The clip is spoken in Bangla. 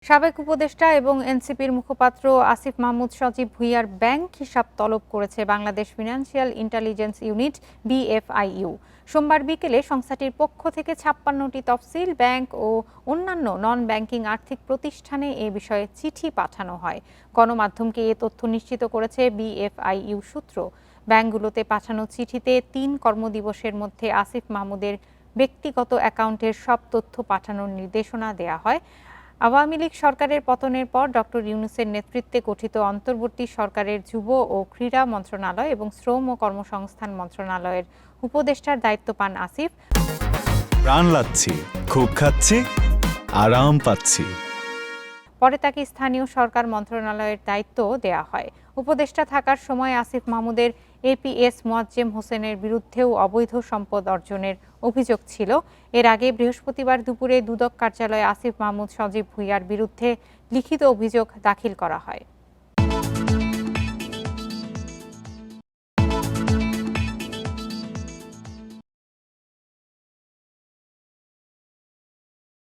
সাবেক উপদেষ্টা এবং এনসিপির মুখপাত্র আসিফ মাহমুদ সজীব ভুঁইয়ার ব্যাংক হিসাব তলব করেছে Bangladesh financial intelligence unit BFIU. সোমবার বিকেলে সংস্থাটির পক্ষ থেকে ৫৬টি তফসিল ব্যাংক ও অন্যান্য নন ব্যাংকিং আর্থিক প্রতিষ্ঠানে এ বিষয়ে চিঠি পাঠানো হয়। গণমাধ্যমকে এ তথ্য নিশ্চিত করেছে বিএফআইইউ সূত্র। ব্যাংকগুলোতে পাঠানো চিঠিতে ৩ কর্মদিবসের মধ্যে আসিফ মাহমুদের ব্যক্তিগত অ্যাকাউন্টের সব তথ্য পাঠানোর নির্দেশনা দেয়া হয়। আওয়ামী লীগ সরকারের পতনের পর ডক্টর ইউনূসের নেতৃত্বে গঠিত অন্তর্বর্তী সরকারের যুব ও ক্রীড়া মন্ত্রণালয় এবং শ্রম ও কর্মসংস্থান মন্ত্রণালয়ের উপদেষ্টার দায়িত্ব পান আসিফ। প্রাণ লাগছে, খুব খাচ্ছি, আরাম পাচ্ছি। পরে তাকে স্থানীয় সরকার মন্ত্রণালয়ের দায়িত্ব দেয়া হয়। উপদেষ্টা থাকার সময় আসিফ মাহমুদের এপিএস মোয়াজ্জেম হোসেনের বিরুদ্ধেও অবৈধ সম্পদ অর্জনের অভিযোগ ছিল। এর আগে বৃহস্পতিবার দুপুরে দুদক কার্যালয়ে আসিফ মাহমুদ সজীব ভুঁইয়ার বিরুদ্ধে লিখিত অভিযোগ দাখিল করা হয়।